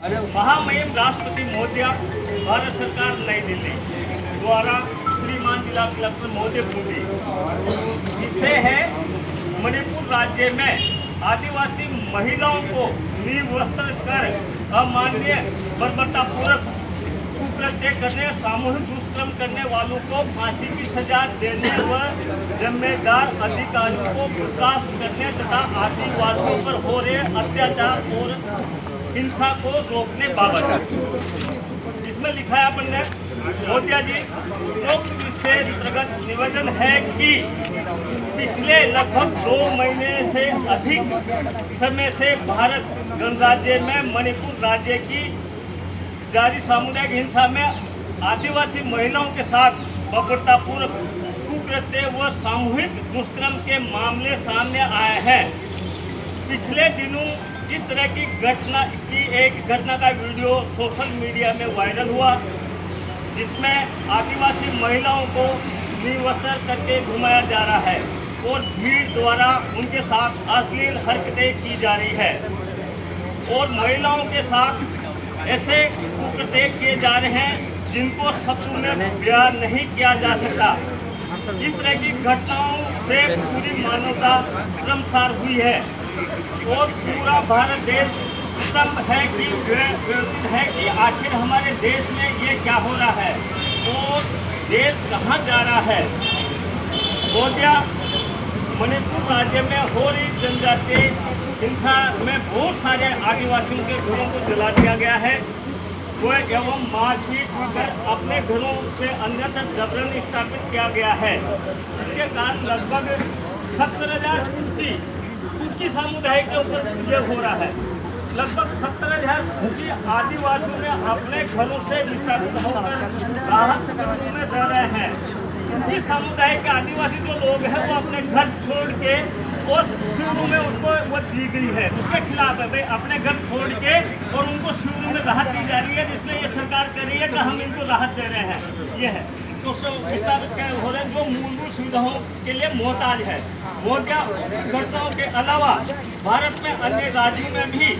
महामहिम राष्ट्रपति महोदया, भारत सरकार नई दिल्ली द्वारा श्रीमान जिला कलेक्टर महोदय पूरी विषय है मणिपुर राज्य में आदिवासी महिलाओं को निर्वस्त्र कर अमान्य बर्बरतापूर्वक कुकृत्य करने, सामूहिक दुष्कर्म करने वालों को फांसी की सजा देने व जिम्मेदार अधिकारियों को बर्खास्त करने तथा आदिवासियों पर हो रहे अत्याचार और हिंसा को रोकने बाबत। इसमें लिखा है अपन ने मोदिया जी, उक्त विषय अंतर्गत निवेदन है कि पिछले लगभग 2 महीने से अधिक समय से भारत गणराज्य में मणिपुर राज्य की जारी सामुदायिक हिंसा में आदिवासी महिलाओं के साथ बर्बरतापूर्वक कुकृत्य व सामूहिक दुष्कर्म के मामले सामने आए हैं। पिछले दिनों इस तरह की एक घटना का वीडियो सोशल मीडिया में वायरल हुआ, जिसमें आदिवासी महिलाओं को निर्वस्त्र करके घुमाया जा रहा है और भीड़ द्वारा उनके साथ अश्लील हरकतें की जा रही है और महिलाओं के साथ ऐसे कुकृत्य किए जा रहे हैं जिनको शब्दों में बयान नहीं किया जा सकता। इस तरह की घटनाओं से पूरी मानवता शर्मसार हुई है और पूरा भारत देश स्तंभ है कि व्यवस्थित है कि आखिर हमारे देश में ये क्या हो रहा है और देश कहाँ जा रहा है। मोदिया, मणिपुर राज्य में हो रही जनजातीय हिंसा में बहुत सारे आदिवासियों के घरों को जला दिया गया है एवं मारपीट कर अपने घरों से अन्यत्र जबरन स्थापित किया गया है, जिसके कारण लगभग 70,000 कुकी समुदाय के ऊपर ये हो रहा है। लगभग 70,000 कुकी आदिवासियों ने अपने घरों से विस्थापित होकर राहत शिविरों में रह रहे हैं। कुकी समुदाय के आदिवासी जो लोग हैं वो अपने घर छोड़ के और शिविरों में उसको वो दी गई है, उसके खिलाफ है भाई, अपने घर छोड़ के और उनको शिविरों में राहत दी जा रही है, जिसमें ये सरकार कर रही है कि हम इनको राहत दे रहे हैं। ये है तो विस्थापित हो रहे हैं जो मूलभूत सुविधाओं के लिए मोहताज है। मोदिया, घटनाओं के अलावा भारत में अन्य राज्यों में भी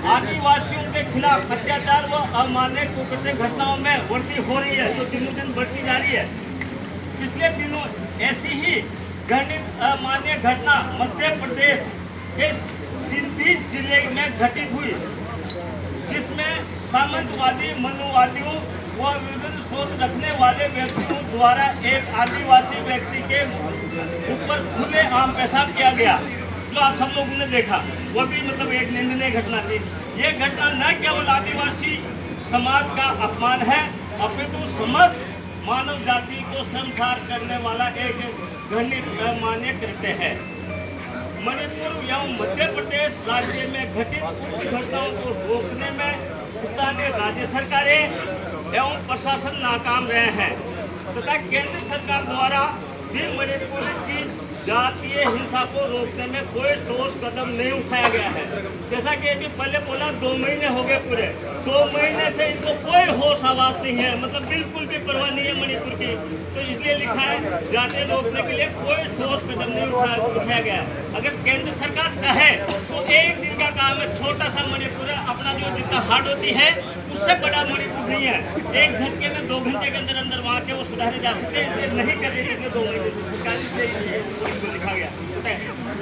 आदिवासियों के खिलाफ अत्याचार व अमान्य कुकृत्य घटनाओं में वृद्धि हो रही है, जो दिनों दिन बढ़ती जा रही है। पिछले दिनों ऐसी ही घटित अमान्य घटना मध्य प्रदेश के सिंधी जिले में घटित हुई, जिसमें सामंतवादी मनुवादियों व विभिन्न सोच रखने वाले व्यक्तियों द्वारा एक आदिवासी व्यक्ति के ऊपर खुलेआम पेशाब किया गया, जो आप सब लोगों ने देखा। वह भी मतलब एक निंदनीय घटना थी। ये घटना न केवल आदिवासी समाज का अपमान है, अपितु समस्त मानव जाति को शर्मसार करने वाला एक घृणित अमान्य कृत्य है। मणिपुर एवं मध्य प्रदेश राज्य में घटित उक्त घटनाओं को रोकने में स्थानीय राज्य सरकारें एवं प्रशासन नाकाम रहे हैं तथा केंद्र सरकार द्वारा भी मणिपुर की जातीय हिंसा को रोकने में कोई ठोस कदम नहीं उठाया गया है। जैसा कि अभी पहले बोला 2 महीने हो गए, पूरे 2 महीने से इनको कोई होश आवाज नहीं है, मतलब बिल्कुल भी परवाह नहीं है मणिपुर की। तो इसलिए लिखा है जातीय रोकने के लिए कोई ठोस कदम नहीं उठाया गया है। अगर केंद्र सरकार चाहे तो एक दिन का काम है, छोटा सा मणिपुर है, अपना जो जितना हार्ड होती है उससे बड़ा मणिपुर नहीं है। एक झटके में 2 घंटे के अंदर अंदर वहाँ के वो सुधारे जा सकते हैं, इसलिए नहीं कर रही है 2 महीने से सरकार से लिखा गया।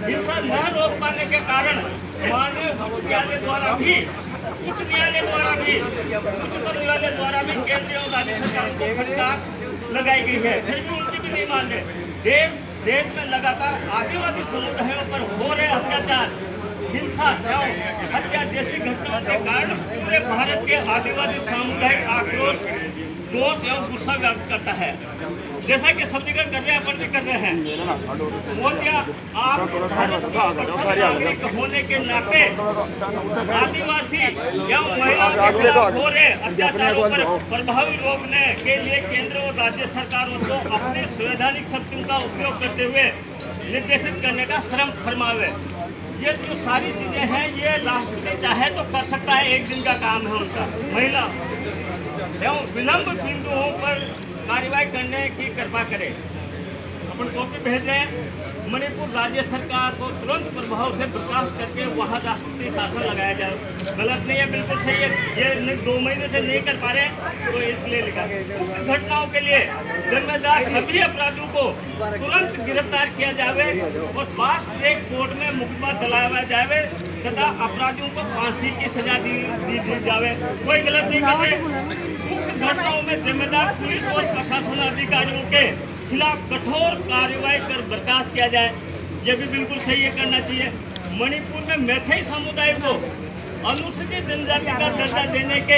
हिंसा न रोक पाने के कारण माननीय उच्च न्यायालय द्वारा भी उच्चतम न्यायालय द्वारा भी केंद्रीय और राज्य सरकारों को फटकार लगाई गई है, फिर भी उनकी भी नहीं मान रहे। देश में लगातार आदिवासी समुदायों पर हो रहे अत्याचार, हिंसा एवं हत्या जैसी घटनाओं के कारण पूरे भारत के आदिवासी सामुदायिक आक्रोश, जोश एवं गुस्सा व्यक्त करता है, जैसा कि सब जगह कर रहे हैं, अपन भी कर रहे हैं। मोदिया, आप भारत के नागरिक होने के नाते आदिवासी एवं महिलाओं के खिलाफ हो रहे अत्याचारों पर प्रभावी रोकने के लिए केंद्र और राज्य सरकारों को अपनी संवैधानिक शक्तियों का उपयोग करते हुए निर्देशित करने का श्रम फरमावे। ये जो सारी चीजें हैं ये राष्ट्रपति चाहे तो कर सकता है, एक दिन का काम है उनका। महिला एवं विलंब बिंदुओं पर कार्रवाई करने की कृपा करें। ज्ञापन कॉपी भेज रहे हैं। मणिपुर राज्य सरकार को तुरंत प्रभाव से बर्खास्त करके वहाँ राष्ट्रपति शासन लगाया जाए। गलत नहीं है, बिल्कुल सही है। ये 2 महीने से नहीं कर पा रहे हैं, तो इसलिए लिखा। उक्त घटनाओं के लिए जिम्मेदार सभी अपराधियों को तुरंत गिरफ्तार किया जाए और फास्ट ट्रैक कोर्ट में मुकदमा चलाया जाए तथा अपराधियों को फांसी की सजा दी जाए। कोई गलत नहीं कर रहे। उक्त घटनाओं में जिम्मेदार पुलिस और प्रशासन अधिकारियों के खिलाफ कठोर कार्रवाई कर बर्खास्त किया जाए। ये भी बिल्कुल सही है, करना चाहिए। मणिपुर में मैथई समुदाय को अनुसूचित जनजाति का दर्जा देने के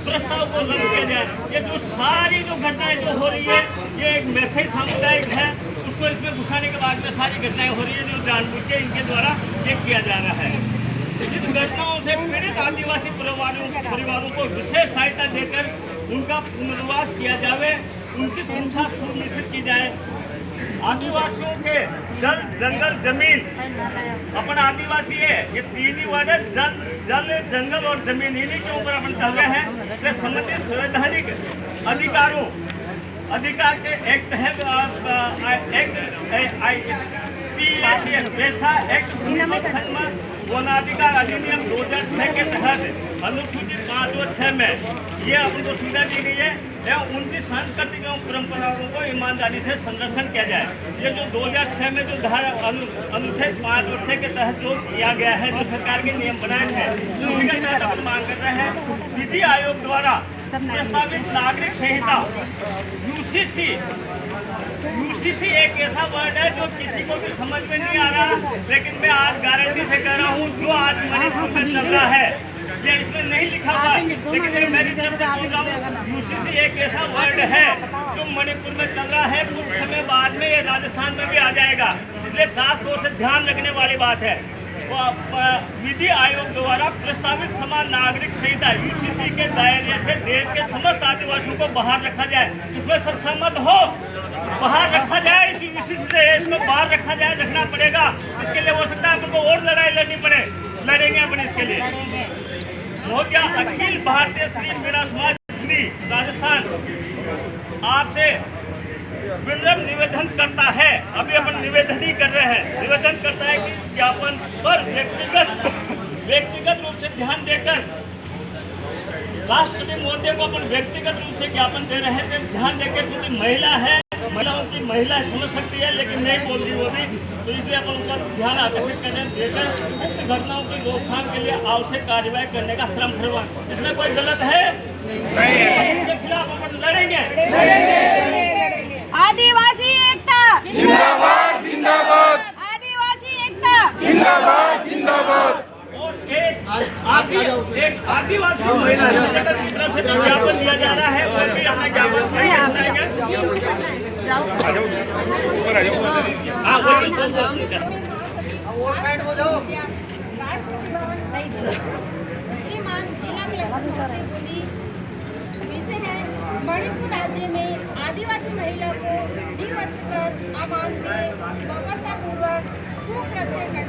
प्रस्ताव को रद्द किया जाए। ये जो सारी घटनाएं जो हो रही है, ये एक मैथई समुदाय है, उसको इसमें घुसाने के बाद में सारी घटनाएं हो रही है जो जानबूझ के इनके द्वारा ये किया जा रहा है। इस घटनाओं से पीड़ित आदिवासी परिवारों को विशेष सहायता देकर उनका पुनर्वास किया जाए, उनकी सुरक्षा सुनिश्चित की जाए। आदिवासियों के जल, जंगल, जमीन, अपन आदिवासी है, ये 3 ही वर्ड है, जल, जंगल और जमीन, इन्हीं के ऊपर अपन चल रहे हैं। से संबंधित संवैधानिक अधिकार के एक्ट है, वैसा एक्ट वनाधिकार अधिनियम 2006 के तहत अनुसूचित 5 और 6 में ये अपन को सुविधा दी गई है एवं उनकी सांस्कृतिक एवं परंपराओं को ईमानदारी से संरक्षण किया जाए। ये जो 2006 में जो धारा अनुच्छेद 5 और 6 के तहत जो किया गया है, जो सरकार के नियम बनाए हैं, उसी के तहत अपन मांग कर रहे हैं। विधि आयोग द्वारा प्रस्तावित नागरिक संहिता यूसीसी एक ऐसा वर्ड है जो किसी को भी समझ में नहीं आ रहा, लेकिन मैं आज गारंटी से कह रहा हूँ जो आज मणिपुर में चल रहा है ये इसमें नहीं लिखा हुआ, लेकिन मैं मेरी तरफ से बोल रहा हूँ। यूसीसी एक ऐसा वर्ड है जो मणिपुर में चल रहा है, कुछ समय बाद में ये राजस्थान में भी आ जाएगा, इसलिए खास तौर से ध्यान रखने वाली बात है। विधि आयोग द्वारा प्रस्तावित समान नागरिक संहिता यूसीसी के दायरे से देश के समस्त आदिवासियों को बाहर रखा जाए। इसमें सब सहमत हो? बाहर रखा जाए, इस यूसीसी से इसको बाहर रखा जाए, रखना पड़ेगा। इसके लिए हो सकता है आपको और लड़ाई लड़नी पड़े, लड़ेंगे अपन इसके लिए। मोदिया अखिल भारतीय श्री मीणा समाज राजस्थान आपसे विनम्र निवेदन करता है, अभी अपन निवेदन ही कर रहे हैं, निवेदन करता है कि इस ज्ञापन पर व्यक्तिगत रूप से ध्यान देकर राष्ट्रपति महोदय को अपन व्यक्तिगत रूप से ज्ञापन दे रहे थे, ध्यान देकर, क्योंकि महिला है, महिला समझ सकती है लेकिन नहीं बोल रही वो भी, तो इसलिए अपन उनका ध्यान आकर्षित करने देकर उक्त घटनाओं की रोकथाम के लिए आवश्यक कार्रवाई करने का श्रम फरमान। इसमें कोई गलत है नहीं, इसके खिलाफ अपन लड़ेंगे। आदिवासी एकता जिंदाबाद जिंदाबाद, आदिवासी एकता जिंदाबाद जिंदाबाद। और एक आदिवासी महिला की तरफ से ज्ञापन दिया जा रहा है, वो भी अपना ज्ञापन श्रीमान जिला कलेक्टर बोली विषय है मणिपुर राज्य में आदिवासी महिला को निवस्त कर अमानवीय बर्बरतापूर्वक कुकृत्य करने